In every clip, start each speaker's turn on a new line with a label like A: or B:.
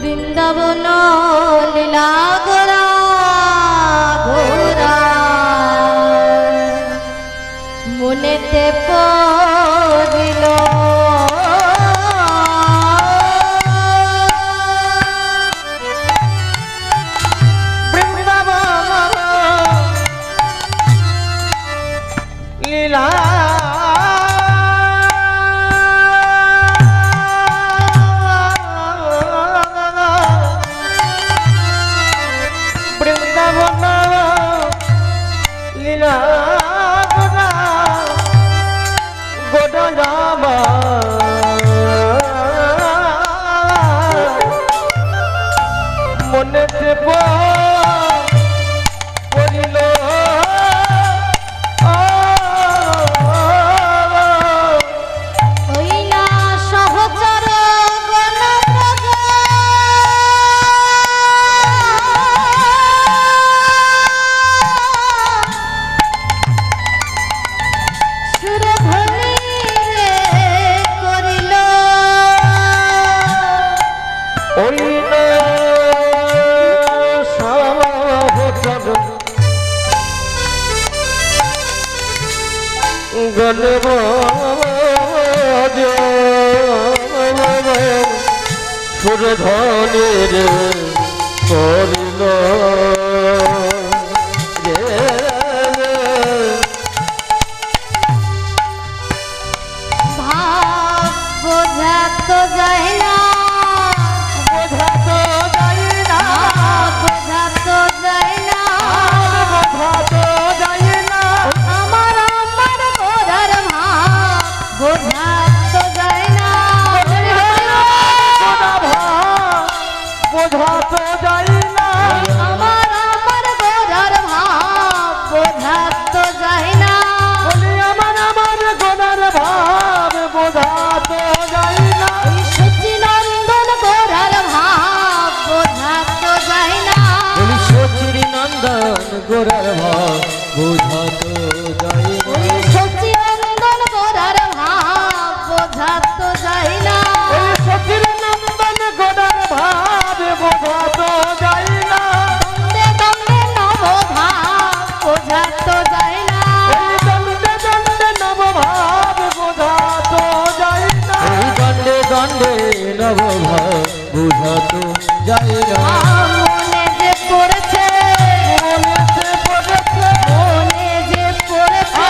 A: বৃন্দাবন লীলা গোরা গোরা মনেতে পড়িল
B: বৃন্দাবন লীলা মনেতে পড়িল
A: ওই না সহচর গণপ্রজ সুরধ্বনি রে করিল
B: ওই না সহচর গণপ্রজ সুরধ্বনির করিল
A: ভাব বোঝা তো যায় না
B: বোঝা তো যায় না
A: বোঝা তো যায় না
B: বোঝা তো যায় না
A: আমার আমার গোরার ভাব বোঝা তো যায় না
B: বোঝা তো যায় না
A: আমার আমার গোরার ভাব বোঝা তো যায় না
B: বলি আমার গোনার ভাব বোঝা তো যায় না
A: ওই সচিনন্দন গোরার ভাব বোঝা তো যায় না
B: বলি সচির নন্দন গোরার ভাব বোঝা তো যায় না
A: ওই সচিনন্দন গোরার ভাব বোঝা তো যায় না
B: ওই সচির নন্দন গোরার ভাব বোঝা তো যায় না
A: দন্দে দন্দে নব ভাব বোঝা তো যায় না
B: ওই দণ্ডে দণ্ডে নব ভাব বোঝা তো যায় না ওই দণ্ডে দণ্ডে নব ভাব বোঝা তো যায় না
A: মনে যে পড়েছে
B: মনেতে পড়েছে
A: মনে যে পড়েছে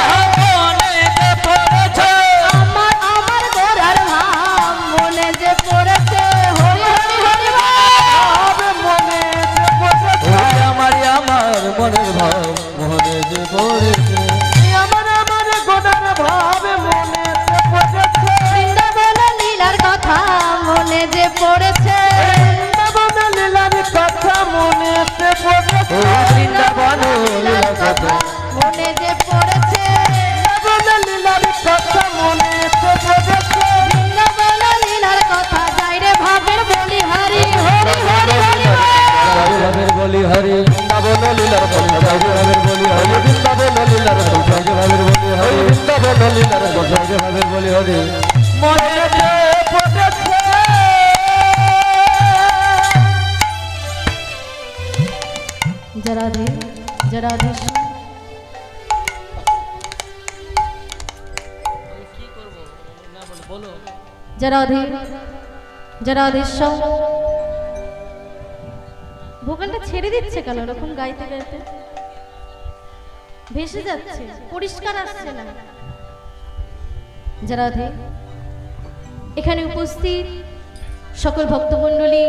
B: মনেতে পড়েছে
A: আমার আমার গোরার ভাব মনে যে পড়েছে হরি হরি হরি বল।
B: ভাব মনেতে পড়েছে ওই আমার মনের ভাব মনে যে পড়েছে আমার গোনার ভাব মনেতে পড়েছে
A: বৃন্দাবন লীলার কথা মনে যে পড়েছে
B: বৃন্দাবন লীলার কথা মনেতে পড়েছে বৃন্দাবন লীলার কথা
A: মনে যে পড়েছে
B: বৃন্দাবন লীলার কথা মনেতে পড়েছে
A: বৃন্দাবন লীলার কথা যাই রে ভাবের বলি হরি হরি হরি হরি বল।
B: ভাবের বলি হরি বৃন্দাবন লীলার কথা ভাবের বলি হরি বৃন্দাবন লীলার কথা ভাবের বলি হরি বৃন্দাবন লীলার কথা ভাবের বলি হরি মনেতে পড়েছে
A: জরাধি জরাধীশ জরাধি জরাধীশ ভোকালটা ছেড়ে দিচ্ছে কেন এরকম গাইতে গাইতে ভেসে যাচ্ছে পরিষ্কার আসছে না জরাধি এখানে উপস্থিত সকল ভক্তমণ্ডলী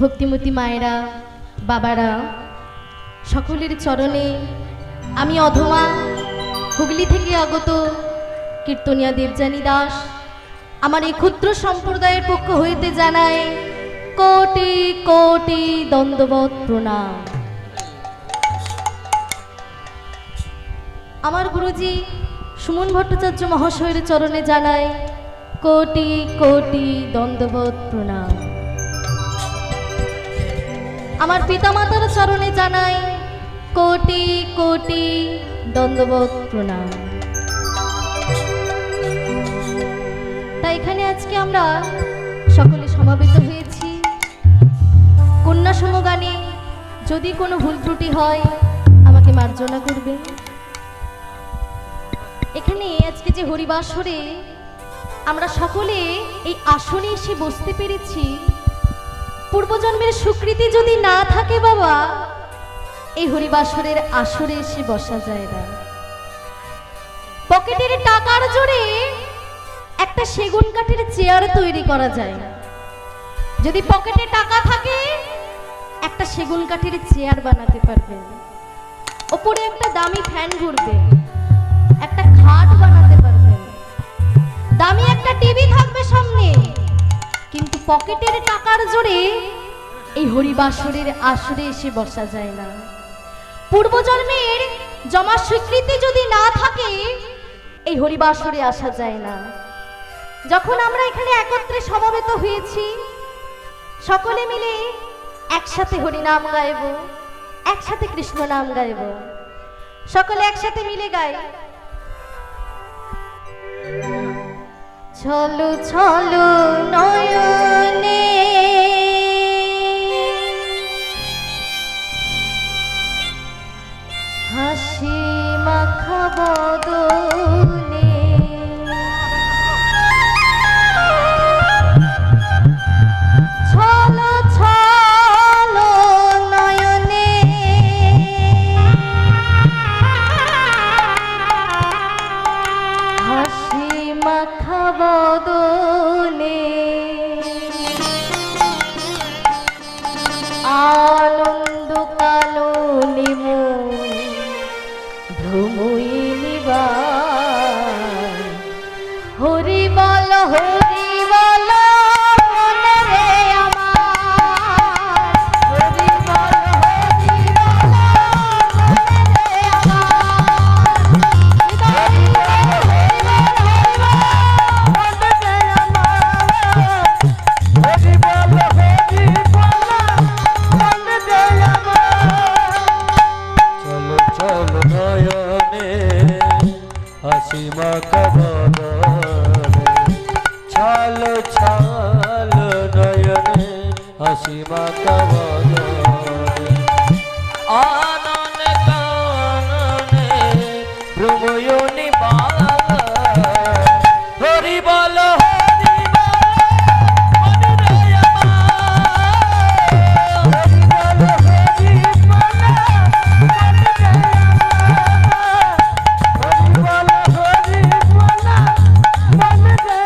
A: ভক্তিমতী মায়েরা বাবারা সকলের চরণে আমি অধমা হুগলি থেকে আগত কীর্তনিয়া দেবযানী দাস আমার এই ক্ষুদ্র সম্প্রদায়ের পক্ষ হইতে জানায় কোটি কোটি দণ্ডবৎ প্রণাম। আমার গুরুজি সুমন ভট্টাচার্য মহাশয়ের চরণে জানায় কোটি কোটি দণ্ডবৎ প্রণাম। আমার পিতামাতার চরণে জানাই কোটি কোটি দণ্ডবৎ প্রণাম। তাই তাই এখানে আজকে আমরা সকলে সমবেত হয়েছি কন্যা সমগানে। যদি কোনো ভুল ত্রুটি হয় আমাকে মার্জনা করবেন। এখানে আজকে যে হরিবাসরে আমরা সকলে এই আসনে এসে বসতে পেরেছি, পূর্বজন্মের স্বীকৃতি যদি না থাকে বাবা, এই হরিবাসরের আসরে এসে বসা যায় না। পকেটের টাকার জোরে একটা সেগুন কাঠের চেয়ার তৈরি করা যায়। যদি পকেটে টাকা থাকে একটা সেগুন কাঠের চেয়ার বানাতে পারবে, ওপরে একটা দামি ফ্যান ঘুরবে, একটা খাট বানাতে পারবে, দামি একটা টিভি থাকবে সামনে। কিন্তু পকেটের টাকার জোরে এই হরিবাসরের আসরে এসে বসা যায় না। পূর্বজন্মের জমা স্বীকৃতি যদি না থাকে এই হরিবাসরে আসা যায় না। যখন আমরা এখানে একত্রে সমবেত হয়েছি, সকলে মিলে একসাথে হরিনাম গাইব, একসাথে কৃষ্ণ নাম গাইব। সকলে একসাথে মিলে গাই। চলো চলো নয়নে হাসি মাখা বদনে, চলো চলো নয়নে হাসি মাখা বদনে, আনন্দ কাননে ভ্রমই নিবার। হরি বল হরি বল মনে রে আমার, হরি বল হরি বল মনে রে আমার, হরি বল হরি বল মনে রে আমার, হরি বল হরি বল মনে রে আমার।
B: চলো চলো নয়নে হাসি মাখা বদনে, চলো চলো নয়নে হাসি মাখা বদনে, আননে কাননে ভ্রময় নিবার। হরি বল হরি বল মনে রে আমার, হরি বল হরি বল মনে রে আমার, হরি বল হরি বল মনে রে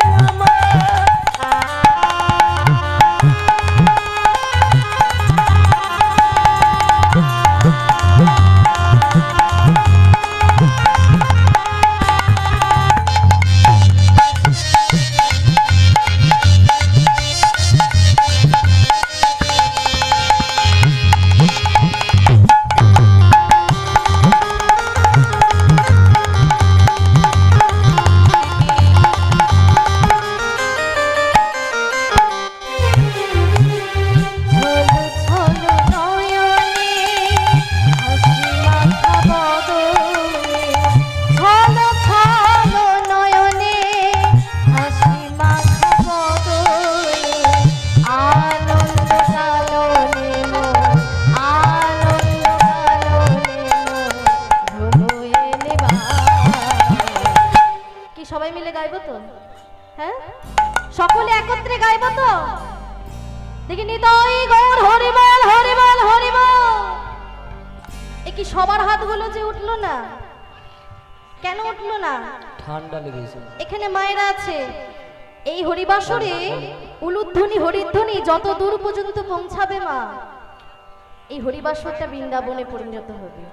A: চলো চলো নয়নে হাসি মাখা বদনে, চলো চলো নয়নে হাসি মাখা বদনে, আনন্দ কাননে মন, আনন্দ কাননে মন ভ্রময়ে নিবার। কি সবাই মিলে গাইবো তো? হ্যাঁ, সকলে একত্রে গাইবো তো? দেখি নিতাই গৌর হরি বল হরি বল হরি বল। এ কি সবার হাতগুলো যে উঠলো না? কেন উঠলো না?
B: ঠান্ডা লেগেছে।
A: এখানে মায়েরা আছে। এই হরিবাসরে উলুধ্বনি হরিধ্বনি যত দূর পর্যন্ত পৌঁছাবে মা, এই হরিবাসরটা বৃন্দাবনে পরিণত হবে।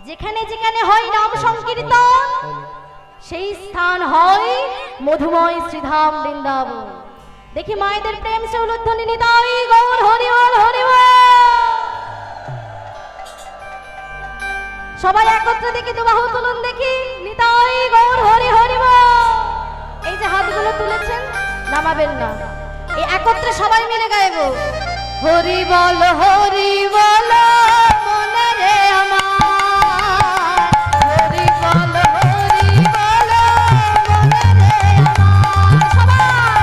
A: যেখানে যেখানে হয় নাম সংকীর্তন, সেই স্থান হয় মধুময় শ্রীধাম বৃন্দাবন। দেখি মায়েদের প্রেম সে উলুধ্বনি নিতাই গৌর হরি বল হরি বল। সবাই একত্রে দেখি দুবাহু তুলুন, দেখি নিতাই গৌর হরি হরি বল। এই যে হাতগুলো তুলেছেন নামাবেন না, এই একত্রে সবাই মিলে গাইবো। হরি বল মনে রে আমার, হরি বল মনে রে আমার। সবাই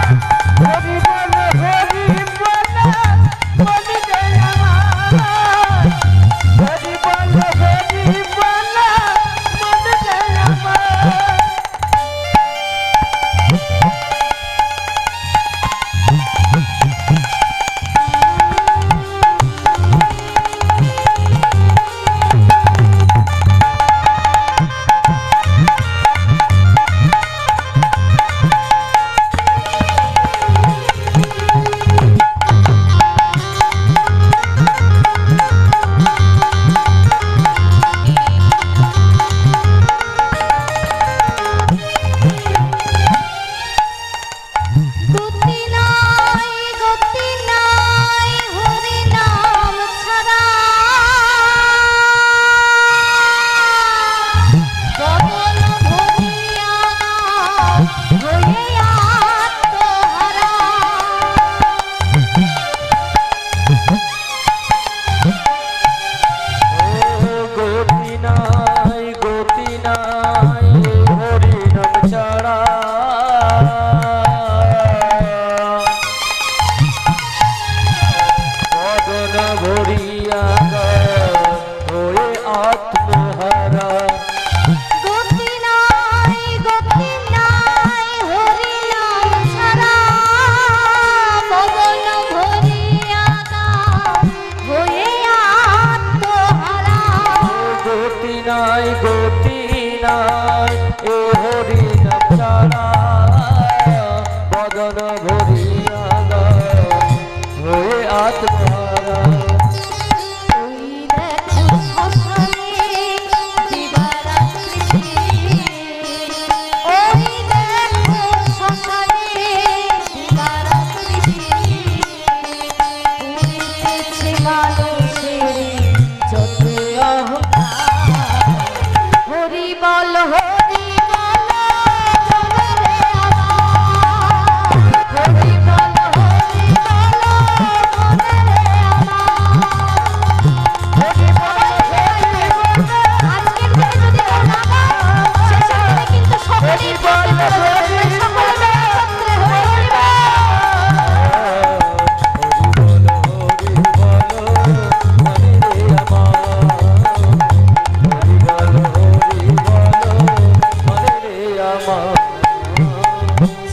B: গগন ভরিয়া হয়ে আত্মারা
A: ওই দেখো শ্মশানে দিবারাত্রি, ওই দেখো শ্মশানে দিবারাত্রি, পুরিতেছে মানুষের যত অহংকার। হরি বল হরি বল মনে রে আমার, হরি বল হরি বল মনে রে আমার। আজকের দিনে যদি কেউ না গায়, শেষের দিনে কিন্তু সকলেই থাকতে পারবে, সকলে একত্রে হরি বল।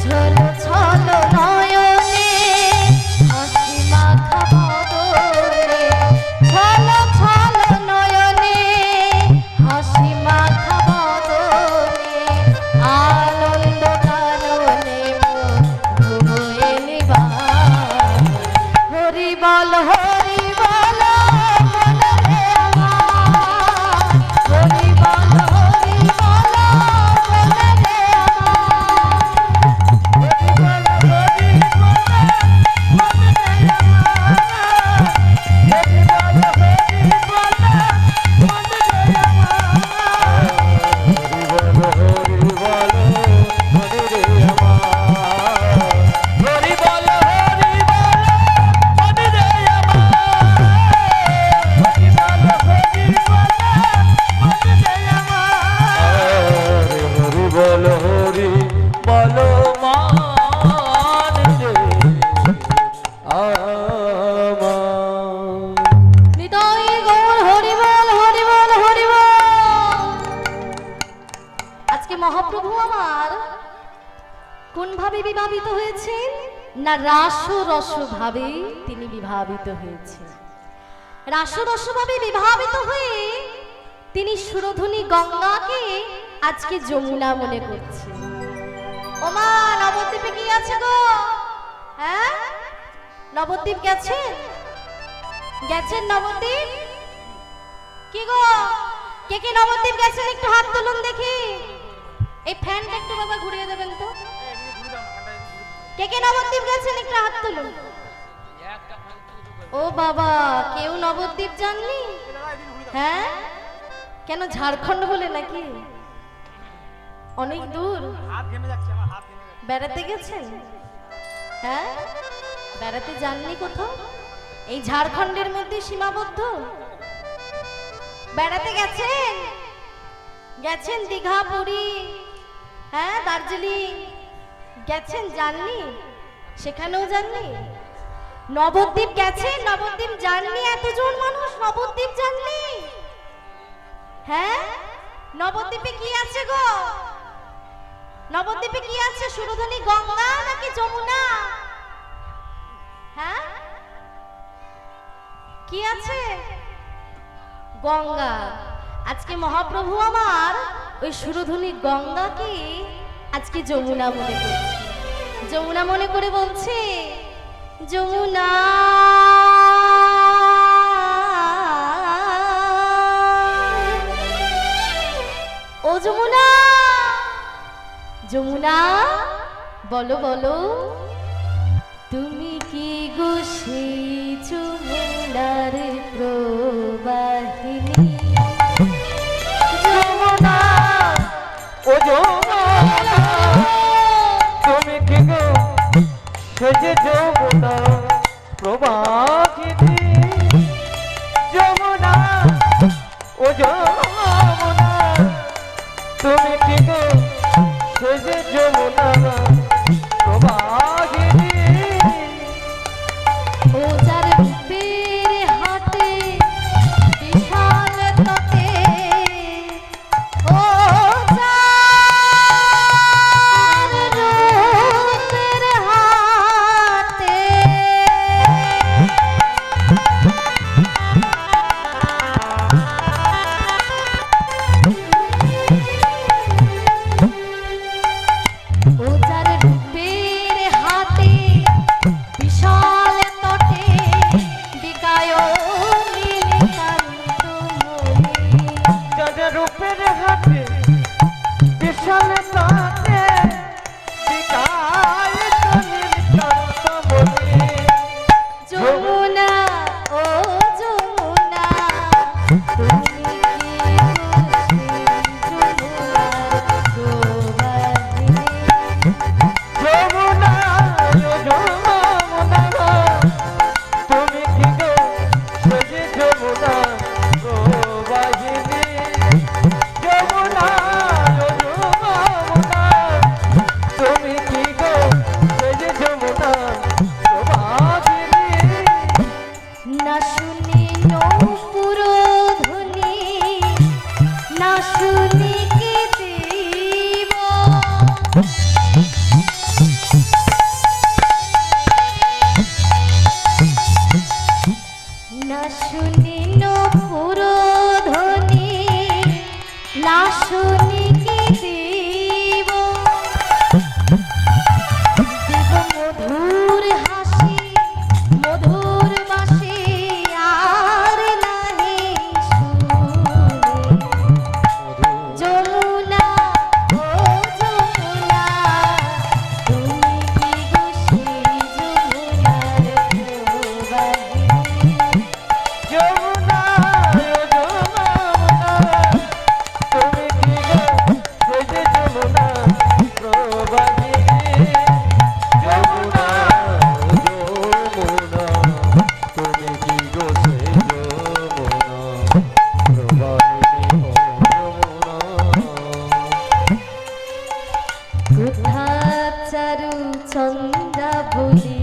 A: ছলো ছলো নয়নে হাসি মাখা বদনে, ছলো ছলো নয়নে হাসি মাখা বদনে, আনন্দ কারণে মন হয়ে নিবান। হরি বল হরি বল মনে রে আমার, হরি বল হরি বল মনে রে আমার। হৃদয় গৌর হরি বল হরি বল হরি বল। আজকে মহাপ্রভু আমার কোন ভাবে বিভাবিত হয়েছেন? না রাস রস ভাবে তিনি বিভাবিত হয়েছেন। রাস রস ভাবে বিভাবিত হয়ে তিনি সুরধুনী গঙ্গাকে আজকে যমুনা মনে করছেন। ওমা নবদ্বীপে কি আছে গো? হ্যাঁ, নবদ্বীপ গেছেন? গেছেন নবদ্বীপ? কি গো, কে কে নবদ্বীপ গেছেন একটু হাত তুলুন দেখি। এই ফ্যানটা একটু বাবা ঘুরিয়ে দেবেন তো। কে কে নবদ্বীপ গেছেন একটু হাত তুলুন। ও বাবা, কেউ নবদ্বীপ যাননি? হ্যাঁ, কেন ঝাড়খণ্ড বলে নাকি? অনেক দূর বেড়াতে গেছেন? হ্যাঁ, বেড়াতে যাননি কোথাও? এই ঝাড়খণ্ডের মধ্যে সীমাবদ্ধ? বেড়াতে গেছেন? গেছেন দীঘা, পুরী, হ্যাঁ দার্জিলিং গেছেন? যাননি? সেখানেও যাননি? নবদ্বীপ গেছেন? নবদ্বীপ যাননি? এতজন মানুষ নবদ্বীপ যাননি? হ্যাঁ, নবদ্বীপে কি আছে গো? নবদ্বীপে কি আছে? সুরধুনী গঙ্গা নাকি যমুনা? হ্যাঁ, কি আছে? গঙ্গা। আজকে মহাপ্রভু আমার ওই সুরধুনী গঙ্গাকে আজকে যমুনা মনে করছে। যমুনা মনে করে বলছে, যমুনা ও যমুনা, যমুনা বলো বলো তুমি কি গো সেই যমুনার প্রবাহিনী? যমুনা
B: ও যমুনা তুমি কি গো সে যে যমুনা প্রবাহিনী? যমুনা ও যমুনা তুমি কি গো সে যে যমুনা প্রবাহিনী?
A: ও যার রূপের হাতে বিশাল তটে, ও যার রূপের হাতে চন্দ্রাবলী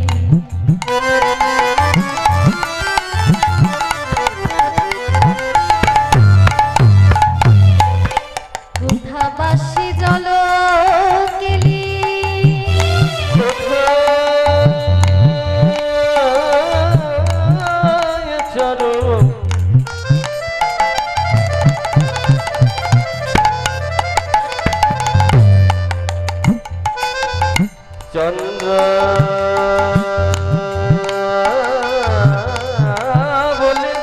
A: কোথাবাসী জল কেলি
B: চলো চন্দ্র বলে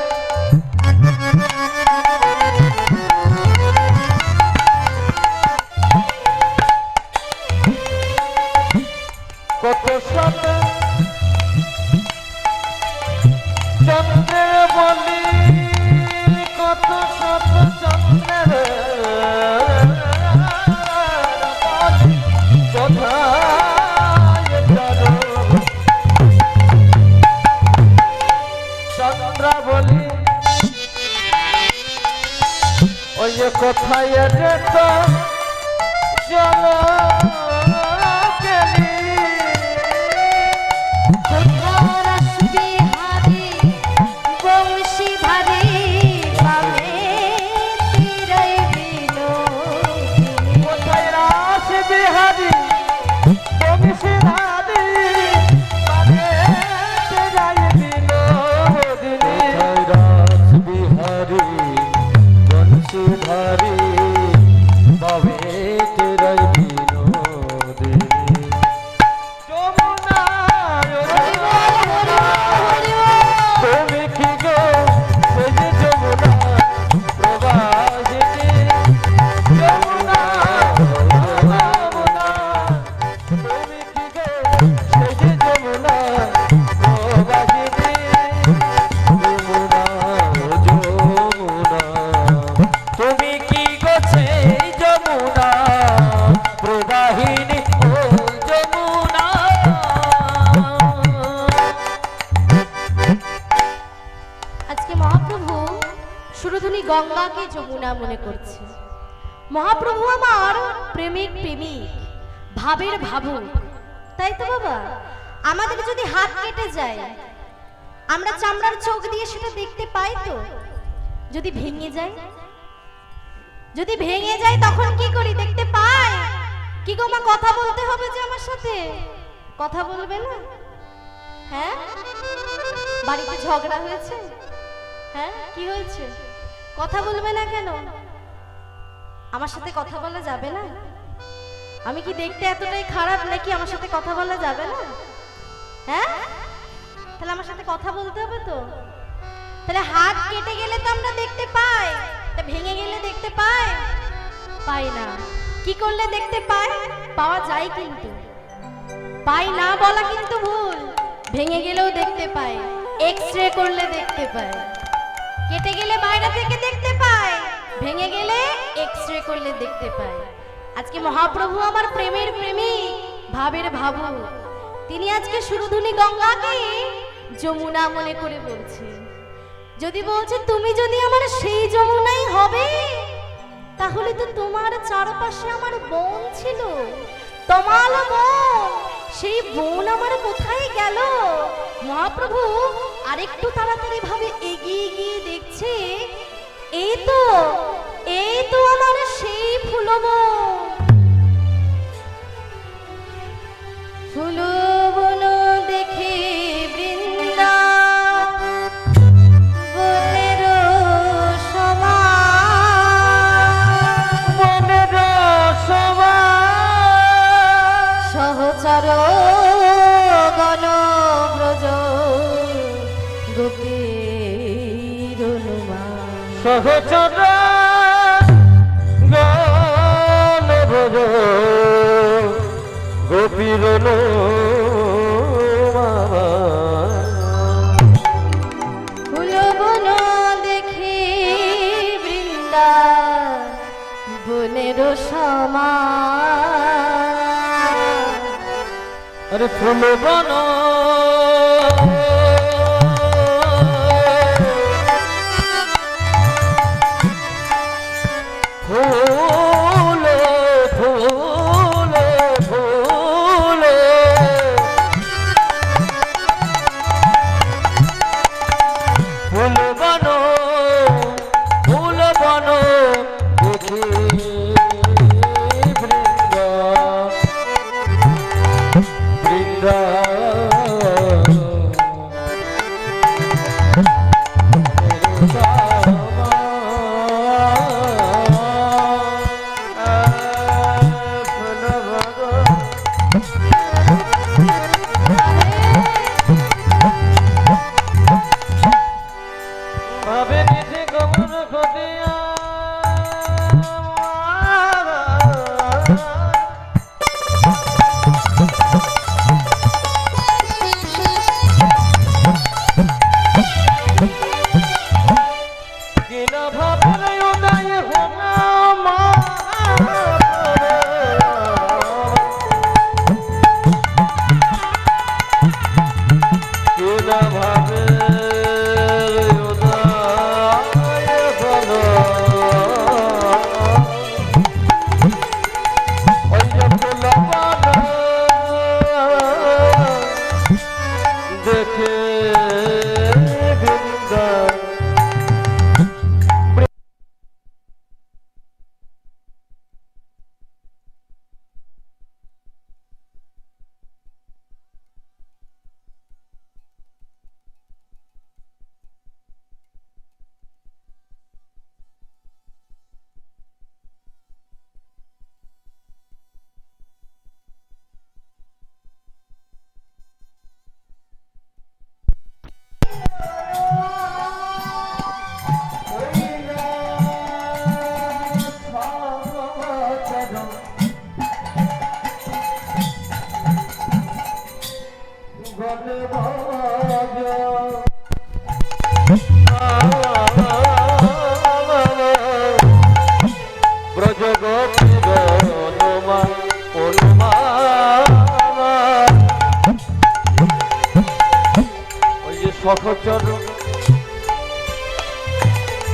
B: কত শত চন্দ্রের বলি কত শত চন্দ্রের বলি কোথায় চলো চন্দ্রাবলী ওই যে কোথায় যেত চলো গেলি
A: রাসবিহারী বংশীধারী পাবে তীরে বিনোদিনী
B: কোথায় রাসবিহারী বংশীধারী পাবে তীরে বিনোদিনী রাসবিহারী বংশীধারী পাবে তীরে বিনোদিনী যমুনা
A: হরি বল, হরি বল, হরি বল।
B: তুমি কি গো সেই যে যমুনা প্রবাহিনী যমুনা যমুনা তুমি কি গো সেই যে যমুনা প্রবাহিনী যমুনা যমুনা তুমি কি গো সেই যমুনা প্রবাহিনী ও যমুনা
A: আজকে মহাপ্রভু সুরধুনী গঙ্গাকে যমুনা মনে করছে। মহাপ্রভু আমার প্রেমিক প্রেমিক, ভাবের ভাবুক, তাই তো বাবা। আমাদের যদি হাত কেটে যায়, আমরা চামড়ার চোখ দিয়ে সেটা দেখতে পাই তো। যদি ভেঙে যায়, যদি ভেঙে যায় তখন কি করি? দেখতে পাই। কি গো মা, কথা বলতে হবে যে আমার সাথে, কথা বলবে না? হ্যাঁ, বাড়িতে ঝগড়া হয়েছে? হ্যাঁ, কি হয়েছে? কথা বলবে না কেন? আমার সাথে কথা বলা যাবে না? আমি কি দেখতে এতটাই খারাপ নাকি আমার সাথে কথা বলা যাবে না? হ্যাঁ, তাহলে আমার সাথে কথা বলতে হবে তো। তাহলে হাত কেটে গেলে তো আমরা দেখতে পাই, তা ভেঙে গেলে দেখতে পাই? পাই না। কি করলে দেখতে পাই? পাওয়া যায় কিন্তু, পাই না বলা কিন্তু ভুল। ভেঙে গেলেও দেখতে পাই, এক্স-রে করলে দেখতে পাই। কেটে গেলে বাইরে থেকে দেখতে পাই, ভেঙে গেলে এক্স-রে করলে দেখতে পাই। আজকে মহাপ্রভু আমার প্রেমের প্রেমিক, ভাবের ভাবুক, তিনি আজকে সুরধুনী গঙ্গাকে যমুনা মনে করে বলছে। যদি বলছে তুমি যদি আমার সেই যমুনাই হবে, তাহলে তো তোমার চারপাশে আমার বন ছিল, তমাল বন। সেই বন আমার কোথায় গেল? মহাপ্রভু আরেকটু তাড়াতাড়ি ভাবে এগিয়ে গিয়ে দেখছে, এই তো, এই তো আমার সেই ফুলবন। ফুলবন দেখে বৃন্দা বনের সমান,
B: মনের সমান
A: সহচর গণ ব্রজ গোপীর অনুমান।
B: সহচর গান ভজ গোপীর
A: ফুলবন দেখে বৃন্দা বনের সমান।
B: আরে ফুলবন ফুলে ফুলে ফুলে সখচর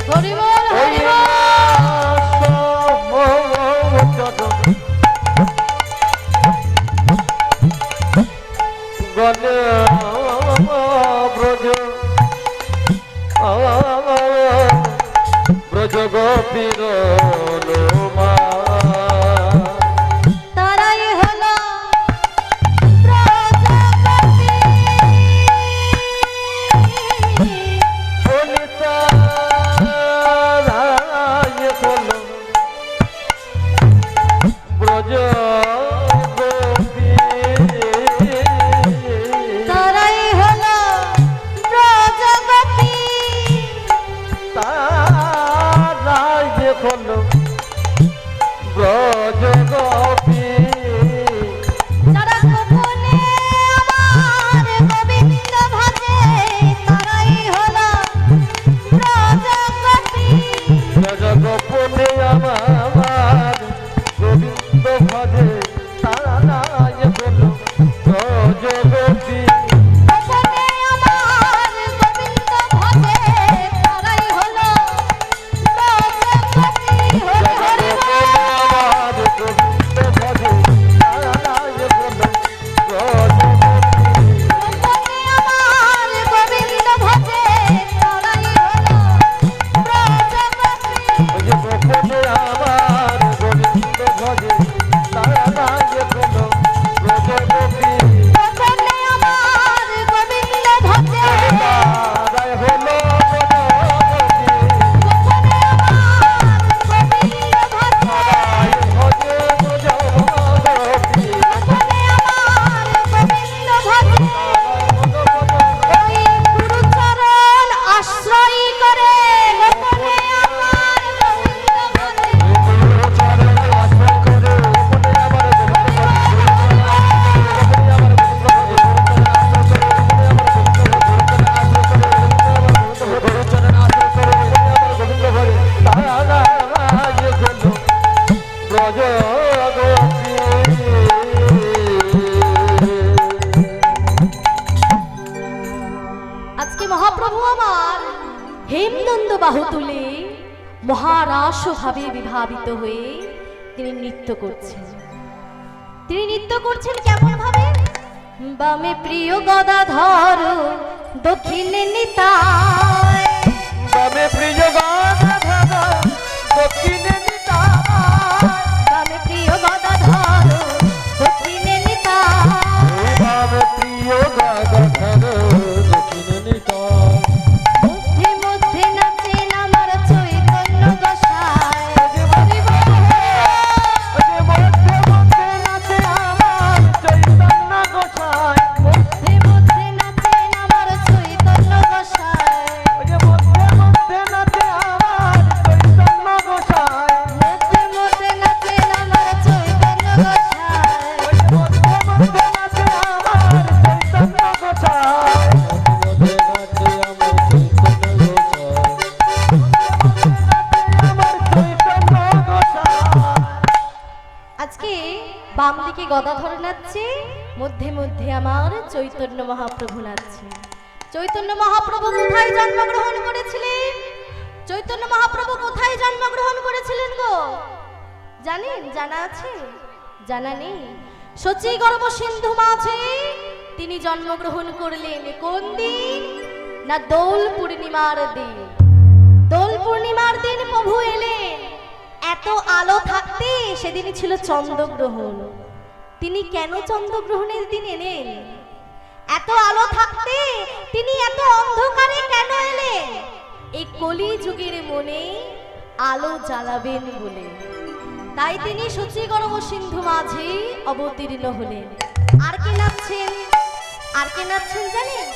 A: হরি বল হরি বল
B: গলে ব্রজ ব্রজ গোপীর লোমা
A: তারাই হলো প্রজাপতি
B: ব্রজ
A: তারাই হলো প্রজাপতি
B: তারাই হলো ব্রজ গোপী
A: যারা গোপনে আমার গোবিন্দ ভজে তারাই হলো প্রজাপতি
B: ব্রজ গোপনে আমার গোবিন্দ ভজে তারাই হলো ব্রজ গোপী
A: গোপনে আমার গোবিন্দ ভজে তারাই হলো প্রজাপতি হরি হরি গোপনে আমার গোবিন্দ ভজে তারাই হলো প্রজাপতি গোপনে আমার গোবিন্দ ভজে গোপনে আমার গোবিন্দ ভজে গোপনে আমার গোবিন্দ ভজে ওই গুরুচরণ আশ্রয় করে গোপনে আমার গোবিন্দ ভজে
B: ব্রজ
A: আজকে মহাপ্রভু আমার হেমনন্দ বাহু তুলে মহারাস ভাবে বিভাবিত হয়ে তিনি নৃত্য করছেন। তিনি নৃত্য করছেন কেমন ভাবে? বামে প্রিয় গদাধর দক্ষিণে নিতাই
B: বামে প্রিয় গাধা দক্ষিণে
A: বামে প্রিয় গদাধর দক্ষিণে নিতাই
B: বামে
A: নাচছে, মধ্যে মধ্যে আমার চৈতন্য মহাপ্রভু নাচছে। চৈতন্য মহাপ্রভু কোথায় জন্মগ্রহণ করেছিলেন? চৈতন্য মহাপ্রভু কোথায় জন্মগ্রহণ করেছিলেন গো? জানেন? জানা আছে? জানা নেই? সচি গর্ভ সিন্ধু মাঝে তিনি জন্মগ্রহণ করলেন কোন দিন? না দোল পূর্ণিমার দিন। দোল পূর্ণিমার দিন প্রভু এলেন। এত আলো থাকতে সেদিনই ছিল চন্দ্রগ্রহণ। তিনি কেন চন্দ্রগ্রহণের দিন এলেন? এত আলো থাকতে তিনি এত অন্ধকারে কেন এলেন? এই কলি যুগের মনে আলো জ্বালাবেন বলে। তাই তিনি সচিগর্ভ সিন্ধু মাঝে অবতীর্ণ হলেন। আর কে নাচছেন? আর কে নাচছেন জানেন?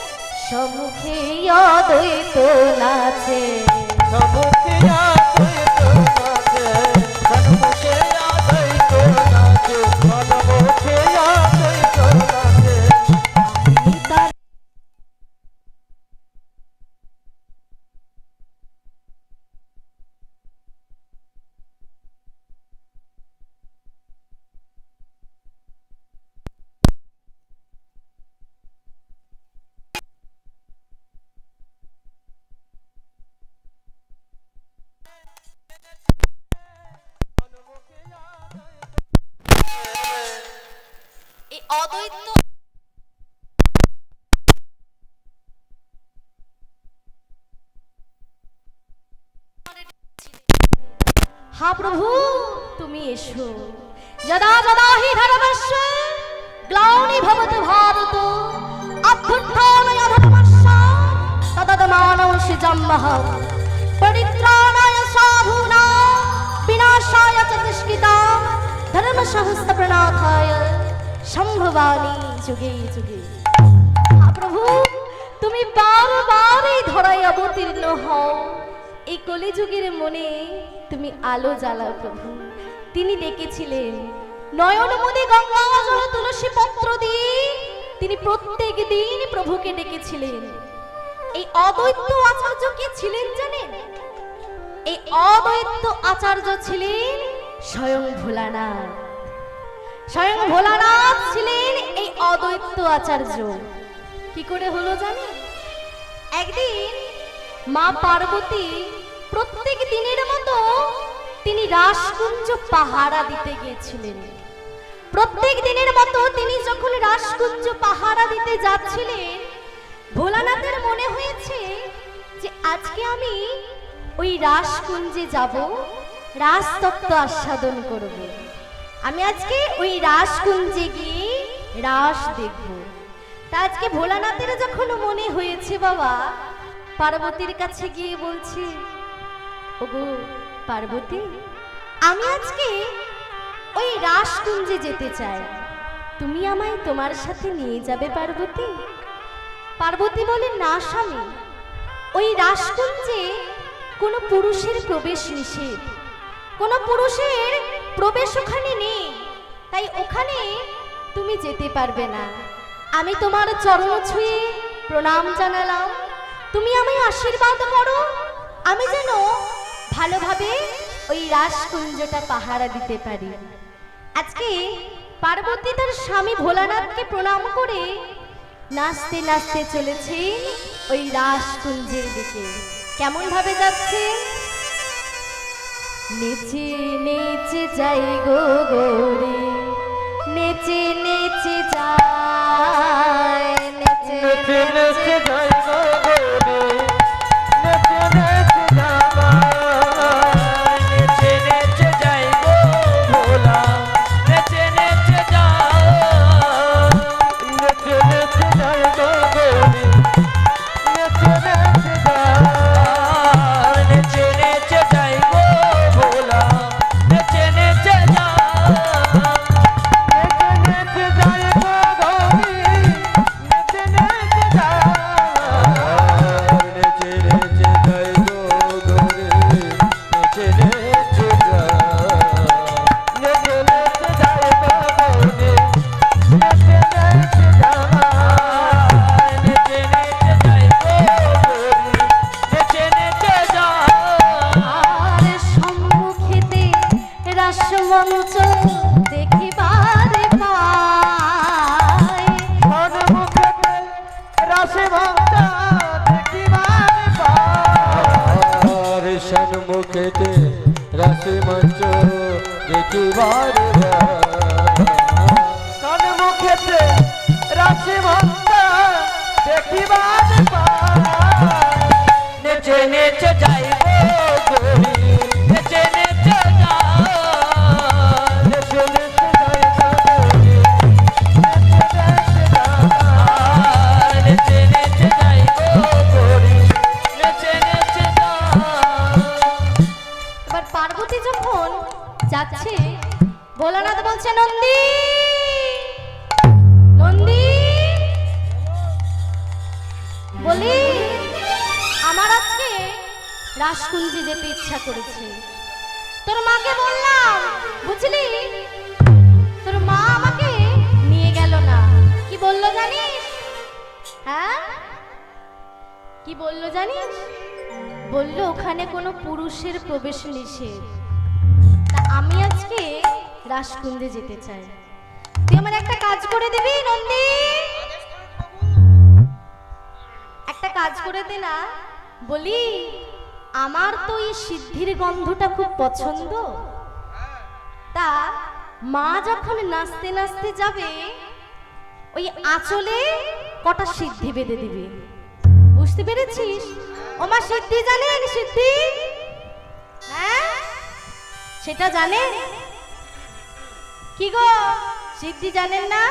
A: সম্মুখে অদ্বৈত নাচে,
B: সম্মুখে অদ্বৈত নাচে, সম্মুখে অদ্বৈত নাচে, সম্মুখে অদ্বৈত নাচে।
A: তার এই অদ্বৈত হা প্রভু তুমি এসো। যদা যদা হি ধর্মস্য গ্লানি ভবত ভারত অভ্যুত্থানায় ধর্মস্য তদদমানস্য জন্মঃ পরিত্রাণায় সাধূনাং বিনাশায় চ দুষ্কৃতাং ধর্মসহস্র প্রণাথায় সম্ভবামি যুগে যুগে। হা প্রভু তুমি বারবার এই ধরায় অবতীর্ণ হও। এই কলিযুগের মনে তুমি আলো জ্বালাও প্রভু। তিনি ডেকেছিলেন নয়নমণি গঙ্গা জল তুলসী পত্র দিয়ে, তিনি প্রত্যেক দিন প্রভুকে ডেকেছিলেন। এই অদ্বৈত আচার্য কে ছিলেন জানেন? এই অদ্বৈত আচার্য ছিলেন স্বয়ং ভোলানাথ। স্বয়ং ভোলানাথ ছিলেন এই অদ্বৈত আচার্য। কি করে হলো জানেন? একদিন মা পার্বতী প্রত্যেক দিনের মতো তিনি রাসকুঞ্জ পাহারা দিতে গিয়েছিলেন। প্রত্যেক দিনের মতো তিনি যখন রাসকুঞ্জ পাহারা দিতে যাচ্ছিলেন, ভোলানাথের মনে হয়েছে যে আজকে আমি ওই রাসকুঞ্জে যাব, রাসতত্ত্ব আস্বাদন করব। আমি আজকে ওই রাসকুঞ্জে গিয়ে রাস দেখব। তা আজকে ভোলানাথের যখন মনে হয়েছে বাবা, পার্বতীর কাছে গিয়ে বলছে, ওগো পার্বতী, আমি আজকে ওই রাসকুঞ্জে যেতে চাই, তুমি আমায় তোমার সাথে নিয়ে যাবে পার্বতী? পার্বতী বলে, না স্বামী, ওই রাসকুঞ্জে কোনো পুরুষের প্রবেশ নিষেধ, কোনো পুরুষের প্রবেশ ওখানে নেই, তাই ওখানে তুমি যেতে পারবে না। আমি তোমার চরণ ছুঁয়ে প্রণাম জানালাম, তুমি আমায় আশীর্বাদ করো, আমি যেন ভালোভাবে ওই রাসকুঞ্জটা পাহারা দিতে পারি। আজকে পার্বতী তার স্বামী ভোলানাথকে প্রণাম করে নাচতে নাচতে চলেছে ওই রাসকুঞ্জের দিকে। কেমন ভাবে যাচ্ছে? নেচে নেচে যাই গো গৌরী, নেচে নেচে যায়, নেচে
B: নেচে নেচে
A: নেচে
B: যাই গো গৌরী, নেচে নেচে যাই, নেচে নেচে যাই গো ভোলা, নেচে নেচে যাই, নেচে নেচে যাই গো গৌরী, নেচে নেচে যাই, নেচে নেচে যাই গো ভোলা, নেচে নেচে যাই, নেচে নেচে যাই গো গৌরী, মুখেতে রাশি মঞ্চ দেখিবার
C: কান মুখেতে রাশি মঞ্চ দেখিবার নেচে নেচে যাইব গরি নেচে নেচে নেচে নেচে যাইব গরি নেচে নেচে যাইব গরি নেচে নেচে
A: এবার পার্বতী যখন যাচ্ছে ভোলানাথ বলছে নন্দী নন্দী বলি আমার আজকে রাসকুঞ্জে যেতে ইচ্ছা করেছে তোর মাকে বললাম বুঝলি তোর মা আমাকে নিয়ে গেল না কি বললো জানিস হ্যাঁ কি বললো জানিস বললো ওখানে কোনো পুরুষের প্রবেশ নিষেধ তা আমি আজকে রাসকুঞ্জে যেতে চাই তুই আমার একটা কাজ করে দিবি নন্দী একটা কাজ করে দে না বলি আমার তো এই সিদ্ধির গন্ধটা খুব পছন্দ তা মা যখন নাচতে নাচতে যাবে ওই আঁচলে কটা সিদ্ধি বেঁধে দিবি বুঝতে পেরেছিস ও মা সিদ্ধি জানেন সিদ্ধি হ্যাঁ সেটা জানেন কি গো সিদ্ধি জানেন না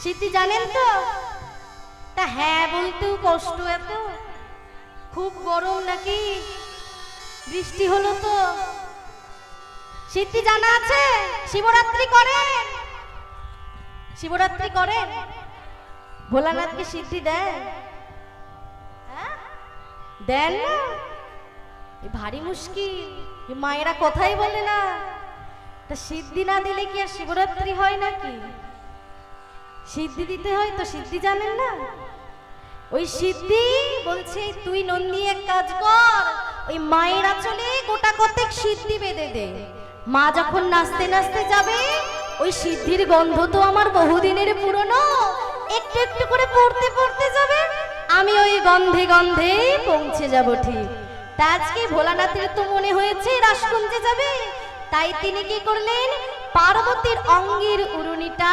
A: সিদ্ধি জানেন তো তা হ্যাঁ বলতেও কষ্ট এত খুব গরম নাকি বৃষ্টি হলো তো সিদ্ধি জানা আছে শিবরাত্রি করেন শিবরাত্রি করেন ভোলানাথকে সিদ্ধি দেন হ্যাঁ দেন না এ ভারী মুশকিল এ মায়েরা কথাই বলে না তা সিদ্ধি না দিলে কি আর শিবরাত্রি হয় নাকি সিদ্ধি দিতে হয় তো সিদ্ধি জানেন না ওই সিদ্ধি বলছে তুই নন্দী এক কাজ কর ওই মায়ের আঁচলে গোটা কতেক সিদ্ধি বেঁধে দে মা যখন নাচতে নাচতে যাবে ওই সিদ্ধির গন্ধ তো আমার বহুদিনের পুরনো একটু একটু করে পড়তে পড়তে যাবে আমি ওই গন্ধে গন্ধে পৌঁছে যাব ঠিক তা আজকে ভোলানাথের তো মনে হয়েছে রাসকুঞ্জে যাবে তাই তিনি কি করলেন পার্বতীর অঙ্গের উড়ুনিটা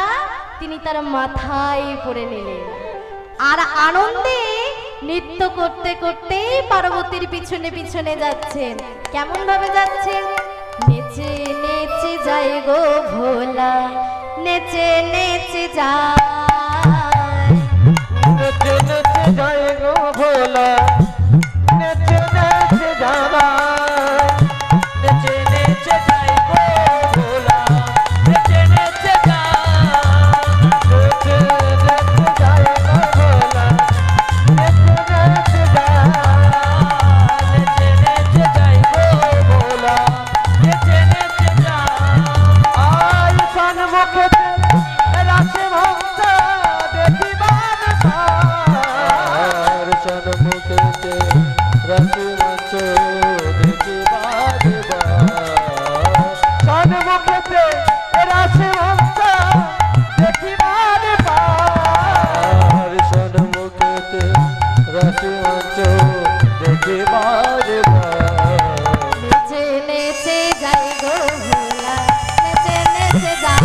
A: তিনি তার মাথায় পরে নিলেন আর আনন্দে নৃত্য করতে করতে পার্বতীর পিছনে পিছনে যাচ্ছেন কেমন ভাবে যাচ্ছেন নেচে নেচে যায় গো ভোলা নেচে নেচে যায়
C: নেচে নেচে যায় গো ভোলা নেচে নেচে যায় নেচে নেচে যায় গো ভোলা নেচে নেচে যায় নেচে নেচে যায় গো ভোলা নেচে নেচে যায় নেচে নেচে যায় গো ভোলা নেচে নেচে যায় আই সন্মুখে রাশি ভক্ত দেখিবার
B: আর সন্মুখেতে রাশি মঞ্চ দেখিবার
C: সন্মুখেতে রাশি ভক্ত দেখিবার
B: আর সন্মুখেতে রাশি মঞ্চ দেখিবার
A: নেচে নেচে যায় গো ভোলা নেচে নেচে যায়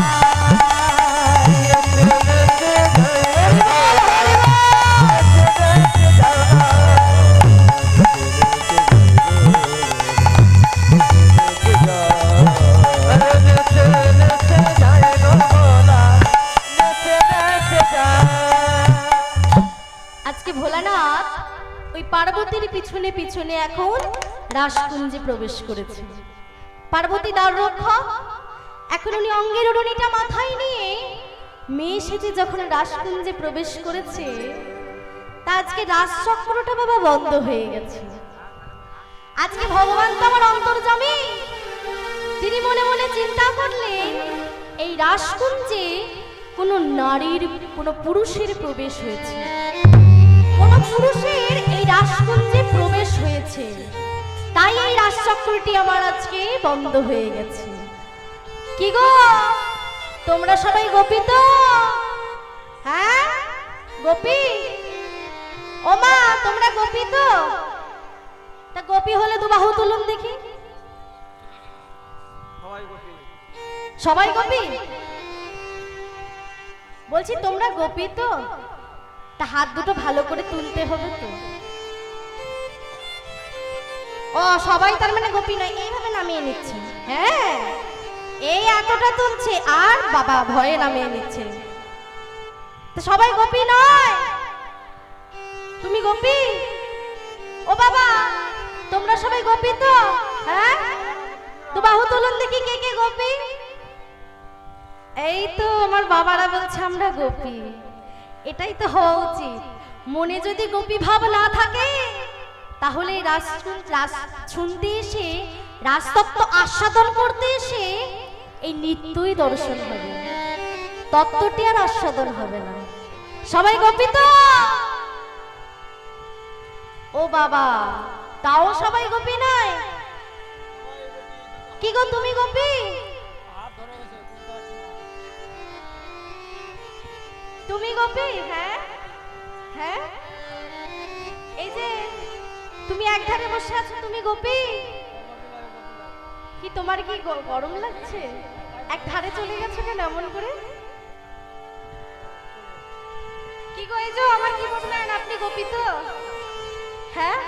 A: আজকে ভোলানাথ ওই পার্বতীর পিছনে পিছনে এখন রাসকুঞ্জে প্রবেশ করেছে পার্বতী দ্বার রক্ষক এখন উনি অঙ্গের উড়নিটা মাথায় নিয়ে মেয়ে সেজে যখন রাসকুঞ্জে প্রবেশ করেছে তা আজকে রাসচক্রটা বাবা বন্ধ হয়ে গেছে আজকে ভগবান তো আমার অন্তর্যামী তিনি মনে মনে চিন্তা করলেন এই রাসকুঞ্জে কোনো নারীর কোনো পুরুষের প্রবেশ হয়েছে কোন পুরুষের এই রাসকুঞ্জে প্রবেশ হয়েছে তাই এই রাসচক্রটি আমার আজকে বন্ধ হয়ে গেছে কি গো তোমরা সবাই গোপী তো হ্যাঁ গোপী ও মা তোমরা গোপী তো তা গোপী হলে দু বাহু তুলুন দেখি। সবাই গোপী? বলছি তোমরা গোপী তো? তা হাত দুটো ভালো করে তুলতে হবে তো। ও সবাই তার মানে গোপী নয়, এইভাবে নামিয়ে নিচ্ছে। হ্যাঁ এই এতটা তুলছে আর বাবা ভয়ে নামিয়ে নিচ্ছে। তো সবাই গোপী নয়? তুমি গোপী? ও বাবা তোমরা সবাই গোপী তো? হ্যাঁ তো বাহু তুলুন দেখি কে কে গোপী। এই তো আমার বাবারা বলছে আমরা গোপী। এটাই তো হওয়া উচিত। মনে যদি গোপী ভাব না থাকে তাহলে রাস শুনতে এসে রাজতত্ত্ব আস্বাদন করতে এসে এই নিত্যই দর্শন হবে, তত্ত্বটি আর আস্বাদন হবে না। সবাই গোপী তো? ও বাবা তাও সবাই গোপী নয়? কি গো তুমি গোপী? তুমি গোপী? হ্যাঁ হ্যাঁ এই যে তুমি এক ধারে বসে আছো, তুমি গোপী? কি তোমার কি গরম লাগছে? এক ধারে চলে গেছো কেন এমন করে? কি গো এই যে আমার কি বললেন আপনি গোপী তো? হ্যাঁ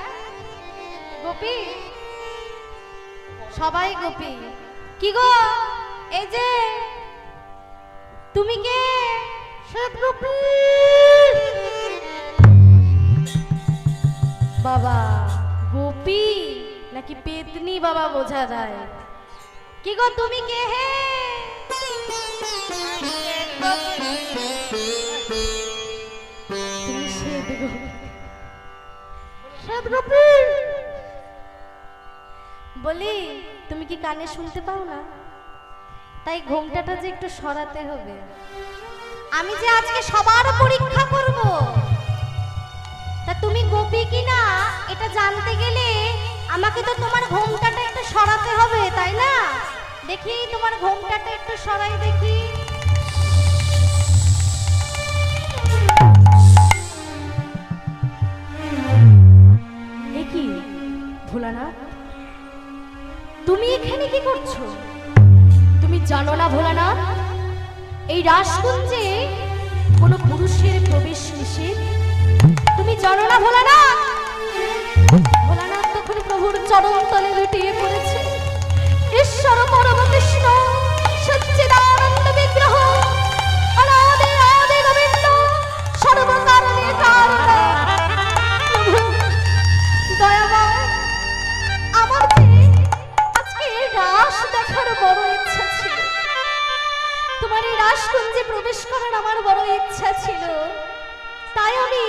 A: গোপী? সবাই গোপী। কি গো এই যে তুমি কে? গোপী বাবা গোপী নাকি পেতনি বাবা বোঝা যায়। কি গো তুমি কে হে? তুমি শ্বেত গোপী। শ্বেত গোপী বলি তুমি কি কানে শুনতে পাও না? তাই ঘোমটাটা যে একটু সরাতে হবে। আমি যে আজকে সবার পরীক্ষা করব, তা তুমি গোপী কিনা এটা জানতে গেলে আমাকে তো তোমার ঘোমটাটা একটু সরাতে হবে, তাই না? দেখি তোমার ঘোমটাটা একটু সরাই দেখি। এ কি ভোলানাথ, তুমি এখানে কি করছো? তুমি জানো না ভোলানাথ এই রাসকুঞ্জে কোনো পুরুষের প্রবেশ নিষেধ? তুমি জানো না ভোলানাথ? ভোলানাথ তখন প্রভুর চরণ তলে লুটিয়ে পড়েছে। ঈশ্বর পরম কৃষ্ণ সচ্চিদানন্দ বিগ্রহ অনাদি আদি গোবিন্দ সর্বকারণে কারণ। দয়াময় আমার যে আজকে রাস দেখার বড় ইচ্ছা ছিল, তোমার এই রাসকুঞ্জে প্রবেশ করার আমার বড় ইচ্ছা ছিল, তাই আমি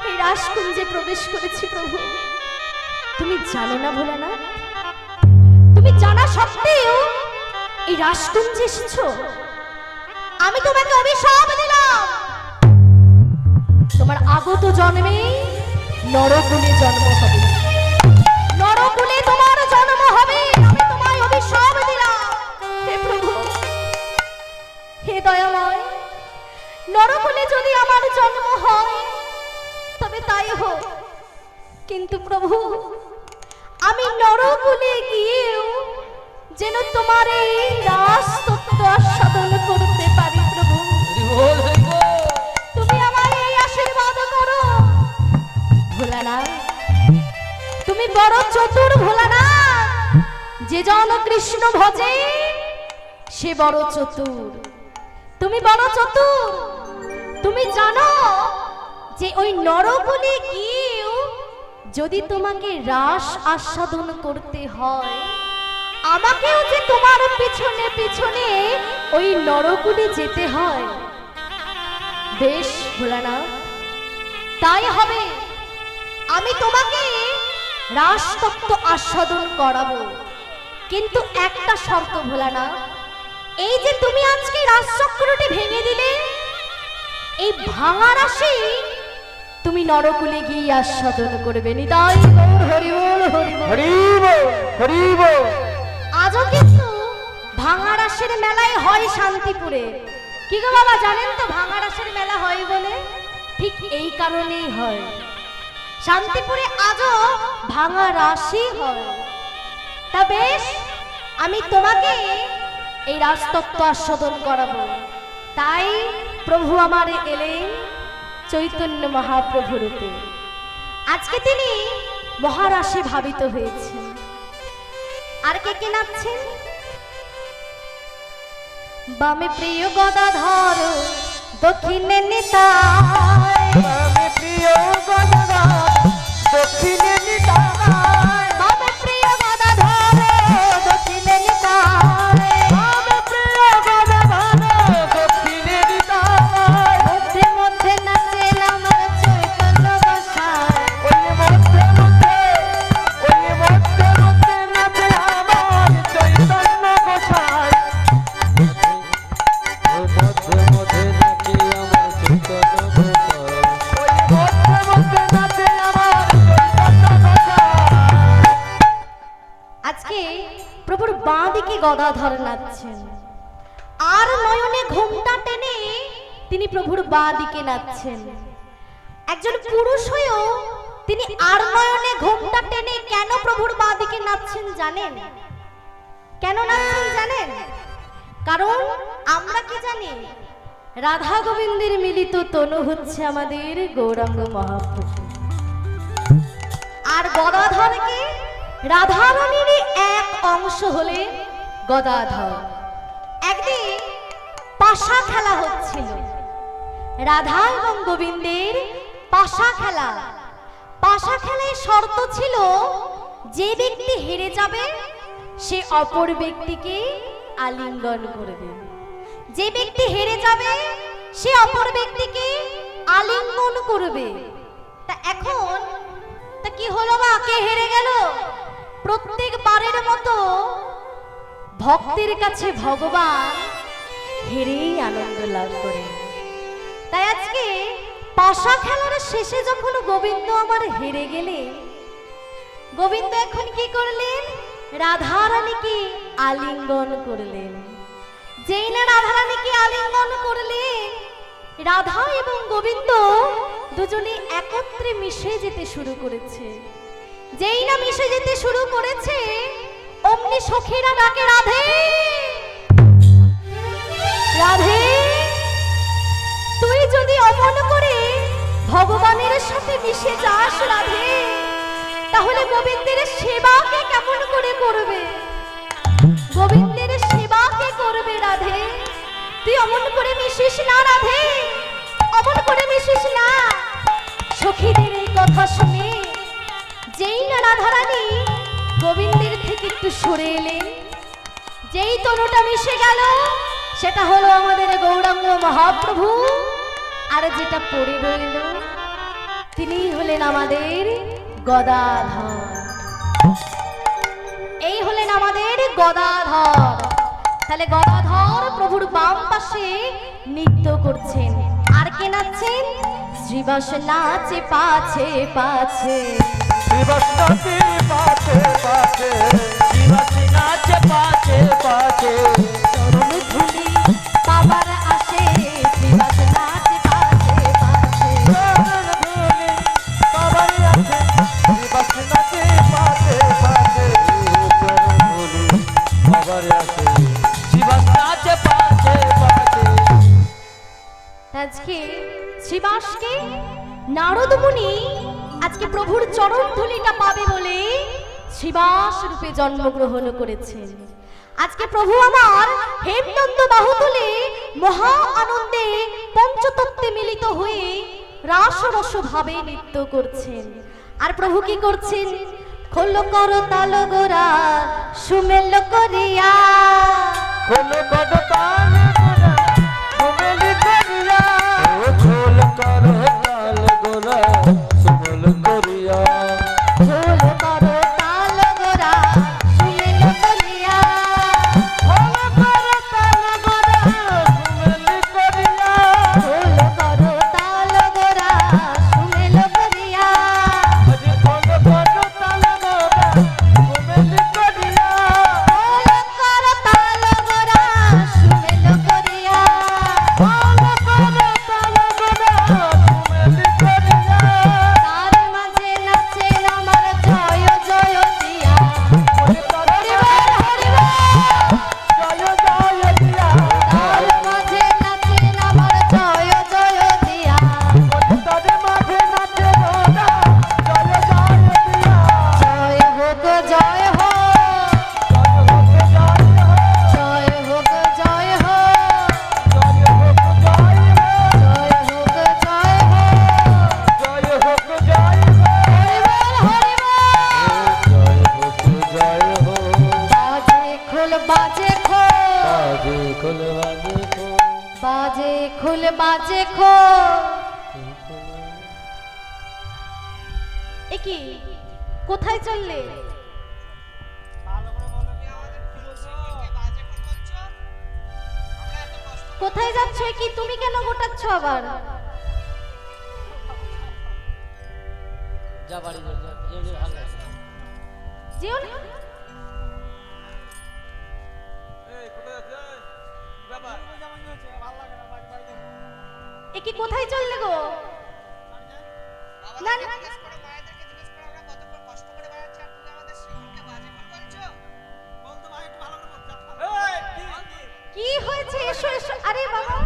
A: এই রাসকুঞ্জে প্রবেশ করেছি প্রভু। তুমি জানো না ভোলানাথ, তুমি জানা সত্ত্বেও এই রাসকুঞ্জে এসেছো। আমি তোমাকে অভিশাপ দিলাম, তোমার আগত জন্মে নরকুলে জন্ম হবে, নরকুলে তোমার জন্ম হবে। আমি তোমায় অভিশাপ দিলাম। হে প্রভু, হে দয়াময়, নরকুলে যদি আমার জন্ম হয় তবে তাই হোক, কিন্তু প্রভু আমি নরকুলে গিয়েও যেন তোমার এই রাসতত্ত্ব আস্বাদন করতে পারি। প্রভু তুমি আমায় এই আশীর্বাদ করো। ভোলানাথ তুমি বড় চতুর ভোলানাথ, যে জন কৃষ্ণ ভজে সে বড় চতুর। তুমি বড় চতুর। তুমি জানো যে ওই নরকুলে গিয়েও যদি তোমাকে রাস আস্বাদন করতে হয়, আমাকেও যে তোমার পিছনে পিছনে ওই নরকুলে যেতে হয়। বেশ ভোলানাথ, তাই হবে। আমি তোমাকে রাসতত্ত্ব আস্বাদন করাবো, কিন্তু একটা শর্ত ভোলানাথ। এই যে তুমি আজকে রাসচক্রটি ভেঙে দিলে, এই ভাঙা রাশি তুমি নরকুলে গিয়ে আস্বাদন করবে। নিতাই গৌর হরি বল, হরি বল,
C: হরি বল, হরি বল।
A: আজও কিন্তু ভাঙা রাসের মেলায় হয় শান্তিপুরে। কি গো বাবা জানেন তো ভাঙা রাসের মেলা হয় বলে? ঠিক এই কারণেই হয়। শান্তিপুরে আজও ভাঙা রাশি হয়। তা বেশ, আমি তোমাকে এই রাজতত্ত্ব আস্বাদন করাবো। তাই প্রভু আমার এলেন চৈতন্য মহাপ্রভু রূপে। আজকে তিনি মহারাশি ভাবিত হয়েছেন। আর কে কে নাচছেন? বামে প্রিয় গদাধর, দক্ষিণে নিতাই।
C: আমি প্রিয় গদাধর, দক্ষিণে নিতাই।
A: বামে প্রিয় গদাধর, দক্ষিণে নিতাই।
C: আমি প্রিয় গদাধর, দক্ষিণে নিতাই।
A: মধ্যে মধ্যে নাচেন আমার চৈতন্য গোসাই।
C: ওই মধ্যে মধ্যে, ওই মধ্যে মধ্যে নাচে আমার চৈতন্য গোসাই।
B: ওই মধ্যে মধ্যে নাকি আমার চৈতন্য গোসাই।
C: ওই মধ্যে মধ্যে নাচে আমার চৈতন্য গোসাই।
A: আজকে প্রভুর বাঁ দিকে গদাধর নাচছেন, আর নয়নে ঘোমটা টেনে তিনি প্রভুর বাঁ দিকে নাচছেন। একজন পুরুষ হয়েও তিনি আর নয়নে ঘোমটা টেনে কেন প্রভুর বাঁ দিকে নাচছেন জানেন? কেন নাচছেন জানেন? কারণ আমরা কি জানি, রাধা গোবিন্দের মিলিত তনু হচ্ছে আমাদের গৌরাঙ্গ মহাপ্রভু। আর গদাধরকে রাধারানীর এক অংশ হলে গদাধর। একদিন পাশা খেলা হচ্ছিল, রাধা এবং গোবিন্দের পাশা খেলা। পাশা খেলায় শর্ত ছিল, যে ব্যক্তি হেরে যাবে সে অপর ব্যক্তিকে আলিঙ্গন করবে। যে ব্যক্তি হেরে যাবে সে অপর ব্যক্তিকে আলিঙ্গন করবে। তা এখন তা কি হলো বা, কে হেরে গেল? প্রত্যেকবারের মতো ভক্তের কাছে ভগবান হেরেই আনন্দ লাভ করেন। তাই আজকে পাশা খেলার শেষে যখন গোবিন্দ আমার হেরে গেলেন, গোবিন্দ এখন কি করলেন? রাধারানীকে আলিঙ্গন করলেন। যেই না রাধারানীকে আলিঙ্গন করলেন, রাধা এবং গোবিন্দ দুজনে একত্রে মিশে যেতে শুরু করেছে। যেই না মিশে যেতে শুরু করেছে, অমনি সখীরা ডাকে, রাধে রাধে, তুই যদি অমন করে ভগবানের সাথে মিশে যাস রাধে, তাহলে গোবিন্দের সেবা কে কেমন করে করবে? গোবিন্দের সেবা কে করবে রাধে? তুই অমন করে মিশিস না রাধে, অমন করে মিশিস না। সখীদের এই কথা শুনে যেই না রাধারানী গোবিন্দের থেকে একটু সরে এলেন, যেই তনুটা মিশে গেল সেটা হলো আমাদের গৌরাঙ্গ মহাপ্রভু। আর যেটা পড়ে রইল তিনি হলেন আমাদের গদাধর। এই হলেন আমাদের গদাধর। তাহলে গদাধর প্রভুর বাম পাশে নৃত্য করছেন। আর কে নাচছেন? শ্রীবাস নাচে পাছে পাছে।
C: শ্রীবাস নাচে পাছে পাছে। শ্রীবাস নাচে পাছে পাছে।
A: চরণ ধুলি পাবার আসে, শ্রীবাস নাচে পাছে পাছে।
C: চরণ ধুলি পাবার আসে, শ্রীবাস নাচে পাছে পাছে।
B: চরণ ধুলি বাবার আসে,
C: শ্রীবাস নাচে পাছে পাছে।
A: আজকে শ্রীবাসকে নারদ মুনি আজকে প্রভুর চরণ ধুলিটা পাবে বলে শ্রীবাস রূপে জন্মগ্রহণ করেছেন। আজকে প্রভু আমার হেমনন্দ বাহু তুলে মহা আনন্দে পঞ্চতত্ত্বে মিলিত হয়ে রাসরস ভাবে নৃত্য করছেন। আর প্রভু কি করছেন? খোল কর তাল গোরা সুমেল করিয়া।
C: খোল কর তাল গোরা সুমেল করিয়া।
B: ও খোল কর তাল গোরা সুমল করিয়া।
A: খোল কর তাল গোরা সুমেল করিয়া।
C: খোল কর তাল গোরা সুমেল করিয়া।
A: খোল কর তাল গোরা সুমেল করিয়া।
C: আজ খোল কর তাল গোরা সুমেল করিয়া।
A: খোল কর তাল গোরা সুমেল করিয়া।
C: খোল কর তাল গোরা সুমেল করিয়া।
A: কি কোথায় চললে? কোথায় যাচ্ছ? এ কি তুমি কেন গোটাচ্ছ আবার?
B: যা বাড়ি যা, যা, যে যে ভালো লাগে।
A: যেও না। এ কি কোথায় চললে গো? না না, কি হয়েছে? এসো এসো। আরে বাবা,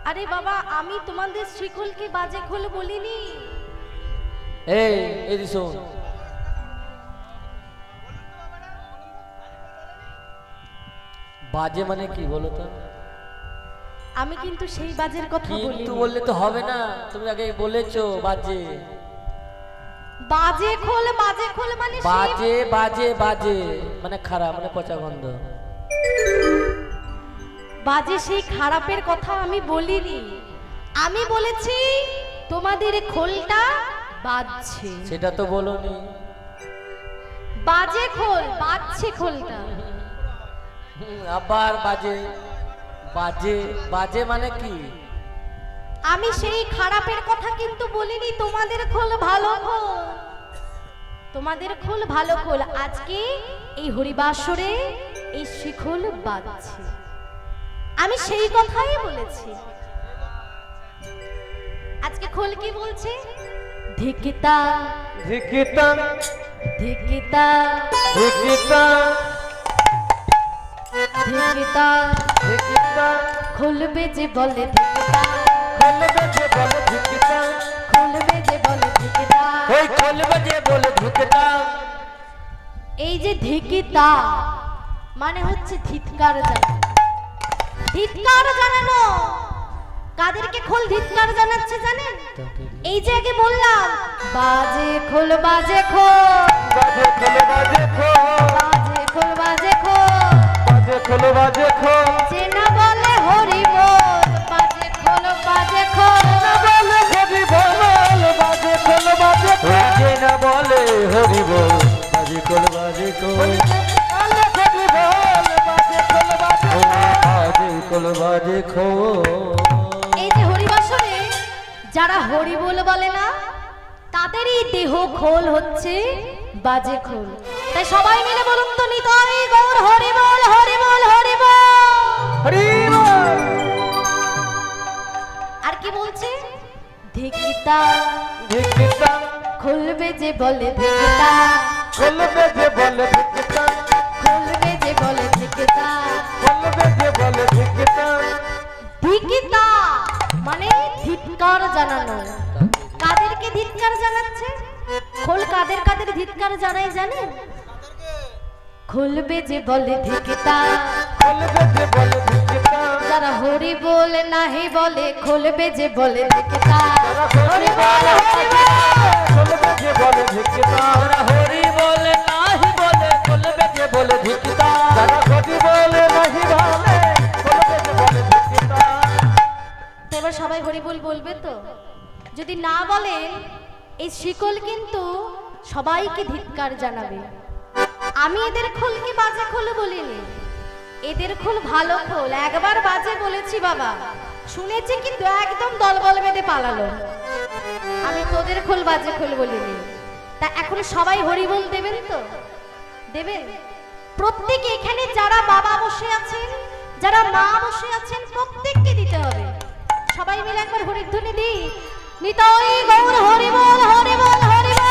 A: আরে বাবা, আমি তোমাদের শিকলকে বাজে খোল বলিনি।
B: এই এদি শোন, বাজে মানে কি বলো তো?
A: আমি কিন্তু সেই বাজের কথা বলিনি।
B: কিন্তু বললে তো হবে না, তুমি আগে বলেছো বাজে।
A: বাজে খোল মানে সেই-
B: বাজে বাজে বাজে মানে খারাপ, মানে পচা গন্ধ।
A: বাজে সেই খারাপের কথা আমি বলিনি। আমি বলেছি তোমাদের খোলটা বাজছে।
B: সেটা তো বলোনি।
A: বাজে খোল, বাজছে খোলটা।
B: আবার বাজে বাজে বাজে মানে কি?
A: আমি সেই খারাপের কথা কিন্তু বলিনি। তোমাদের খোল ভালো খোল, তোমাদের খোল ভালো খোল। আজকে এই হরিবাসরে এই শিখল বাজছে, আমি সেই কথাই বলেছি। আজকে খোল কি বলছে? ধিকিতা
C: ধিকিতা
A: ধিকিতা
C: ধিকিতা
A: ধিকিতা,
C: ধিকিতা
A: খুলবে যে বলে ধিকিতা,
C: খুলবে যে বলে ধিকিতা,
A: খুলবে যে বলে ধিকিতা।
B: ওই খুলবে যে বলে ঢুকেটা।
A: এই যে ধিকিতা মানে হচ্ছে ধিৎকার জানানো। ধিৎকার জানানো কাদেরকে খোল ধিৎকার জানাচ্ছে জানেন? এই যে আগে বললাম বাজে খোল বাজে খোল,
C: বাজে খোলো বাজে খো,
A: বাজে খোল বাজে খোল,
C: বাজে খোলো বাজে খো,
A: যে না বলে হরি বল, বাজে খোল বাজে খোল।
C: না বলে হরি বল, বাজে খোলো বাজে খো,
B: যে না বলে হরি বল, বাজে খোল বাজে খোল,
C: আলে হরি বল, বাজে খোলো বাজে খো।
B: বাজে খোল বাজে খোল।
A: এই যে হরিবাসরে যারা হরি বল বলে না, তাদেরই দেহ খোল হচ্ছে বাজে খোল। তাই সবাই মিলে বলুন তো, নিতাই গৌর হরি বল, হরি বল, হরি বল।
C: হরি বল।
A: আর কি বলছে? ধিকিতা
C: ধিকিতা
A: খুলবে যে বলে ধিকিতা,
C: খুলবে যে বলে ধিকিতা,
A: খুলবে যে বলে ধিকিতা।
C: খুলবে যে বলে ধিকিতা,
A: ধিকিতা মানে ধিৎকার জানানো। কাদেরকে ধিৎকার জানাচ্ছে? খোল কাদের কাদের ধিৎকার জানাই জানেন? খুলবে যে বলে ধিকিতা,
C: খুলবে যে বলে ধিকিতা,
A: যারা হরি বলে নাহি বলে, খুলবে যে বলে ধিকিতা। হরি বল, হরি বল।
C: খুলবে যে বলে ধিকিতা,
B: ওরা হরি বলে নাহি বলে, খুলবে যে বলে ঢুকিতা।
C: যারা হরি বলে নাহি বলে, খুলবে যে বলে ধিকিতা।
A: তো এবার সবাই হরি বল বলবে তো? যদি না বলেন, এই শিকল কিন্তু সবাইকে ধিক্কার জানাবে। আমি এদের খোলকে বাজে খোল বলিনি, এদের খোল ভালো খোল। একবার বাজে বলেছি বাবা, শুনেছি কিন্তু একদম দলবল বেঁধে পালালো। আমি তোদের খোল বাজে খোল বলিনি। তা এখন সবাই হরি বল দেবেন তো? দেবেন? প্রত্যেকে এখানে যারা বাবা বসে আছেন, যারা মা বসে আছেন, প্রত্যেককে দিতে হবে। সবাই মিলে একবার হরিধ্বনি দিই, নিতাই গৌর হরি বল, হরি বল, হরি বল।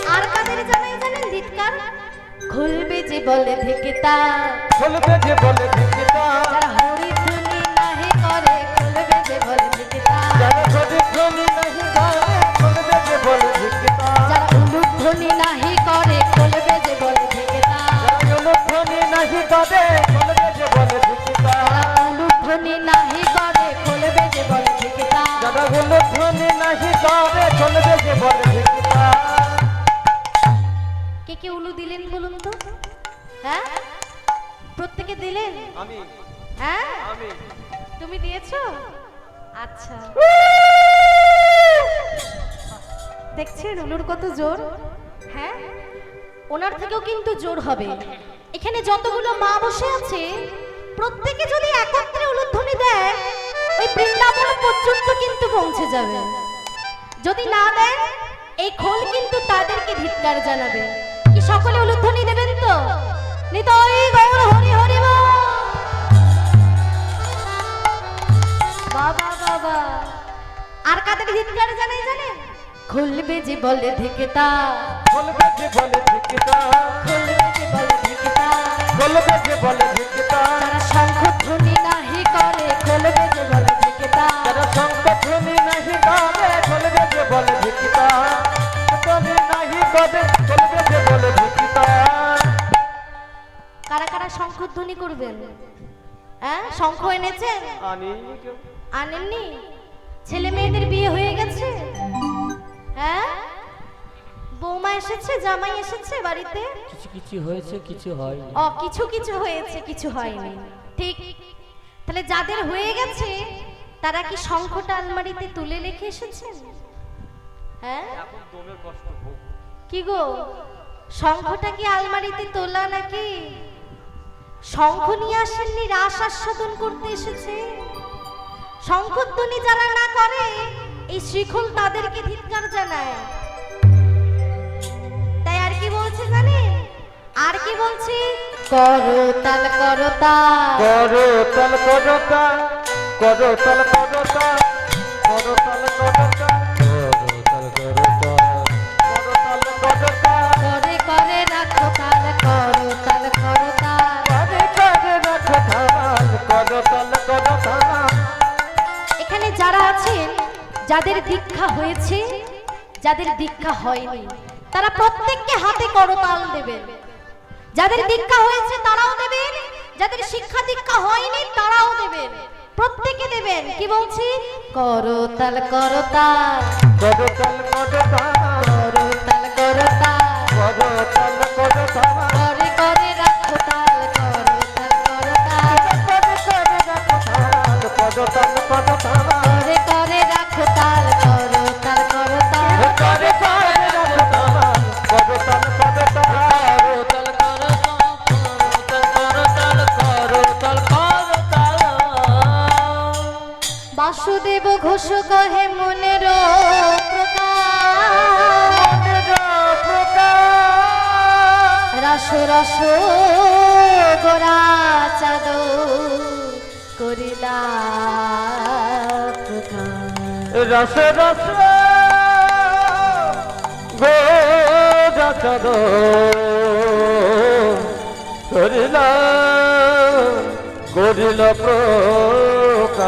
A: আর কাদের জানাই জানেন ধিৎকার? খুলবে যে বলে ধিকিতা,
C: খুলবে যে বলে ধিকিতা,
A: যারা হরিধ্বনি নাহি করে, খুলবে যে বলে ধিকিতা।
C: যারা হরি ধ্বনি নাহি গায়, খুলবে যে বলে ধিকিতা,
A: যারা উলুধ্বনি নাহি করে, খুলবে যে বলে ধিকিতা।
C: যারা অনুধ্বনি নাহি করে, খুলবে যে বলে ধিকিতা,
A: যারা উলুধ্বনি নাহি করে, খুলবে যে বলে ধিকিতা।
C: যারা অনুধ্বনি নাহি করে, খুলবে যে বলে ধিকিতা।
A: কে কে উলু দিলেন বলুন তো? হ্যাঁ প্রত্যেকে দিলেন?
C: আমি
A: হ্যাঁ
C: আমি
A: তুমি দিয়েছো? আচ্ছা, দেখছেন উলুর কত জোর? হ্যাঁ, ওনার থেকেও কিন্তু জোর হবে। এখানে যতগুলো মা বসে আছে প্রত্যেকে যদি একত্রে উলুধ্বনি দেয় ওই বৃন্দাবন পর্যন্ত কিন্তু পৌঁছে যাবে। যদি না দেন এই খোল কিন্তু তাদেরকে ধিক্কার জানাবে। কি সকলে উলুধ্বনি দেবেন তো? নিতাই গৌর হরি হরি বল। বাবা বাবা, আর কাদের ধিক্কার জানাই জানেন? খুলবে যে বলে ধিক্কা,
C: বলবে যে বলে ধিক্কা,
A: খুলবে যে বলে ধিক্কা,
C: বলবে যে বলে ধিক্কা,
A: তারা শঙ্খ ধ্বনি নাহি করে, খুলবে যে বলে ধিক্কা।
C: তারা সংকটনি নাহি করে, বলবে যে বলে ধিক্কা, তুমি নাহি করে, বলবে যে বলে ধিক্কা।
A: কারা কারা শঙ্খ ধ্বনি করবেন? হ্যাঁ, শঙ্খ এনেছেন?
C: আনি
A: আনেননি? ছেলে মেয়েদের বিয়ে হয়ে গেছে? হ্যাঁ, বৌমা এসেছে, জামাই এসেছে বাড়িতে?
B: কিছু কিছু হয়েছে, কিছু হয়নি।
A: ও, কিছু কিছু হয়েছে, কিছু হয়নি। ঠিক, তাহলে যাদের হয়ে গেছে তারা কি শঙ্খটা আলমারিতে তুলে রেখে এসেছেন? হ্যাঁ,
C: এখন দমের কষ্ট হোক।
A: কি গো, শঙ্খটা কি আলমারিতে তোলা নাকি? শঙ্খ নিয়ে আসেননি, রাস আস্বাদন করতে এসেছে। শঙ্খধ্বনি যারা না করে এই শ্রীখোল তাদেরকে ধিক্কার জানায়। তাই আর কি বলছে জানেন? আর কি বলছে? করতাল করতাল,
C: করতাল করতা, করতাল করতা, করতাল করতা, করতাল করতা,
A: করে করে রাখো তাল, করতাল করতাল।
C: করে করে রাখো তাল, করতাল করতা।
A: এখানে যারা আছেন, যাদের দীক্ষা হয়েছে, যাদের দীক্ষা হয়নি, তারা প্রত্যেককে হাতে করতাল দেবেন। যাদের দীক্ষা হয়েছে তারাও দেবেন, যাদের শিক্ষা দীক্ষা হয়নি তারাও দেবেন, প্রত্যেকে দেবেন। কি বলছি? করতাল করতাল,
C: করতাল করতা,
A: করতাল করতাল,
C: করতাল করতা,
A: করে করে রাখো তাল, করতাল করতাল,
C: করে করে রাখো তাল, করতাল করতা।
A: করে করে রাখো তাল, করতাল করতাল।
C: করে করে রাখো তাল, করতাল করতা।
A: বাসুদেব ঘোষ কহে মনের প্রকাশ, রস রস গোরা চাঁদ করিলা প্রকাশ।
C: রস রস গোরা করিলা করিল প্রকাশ।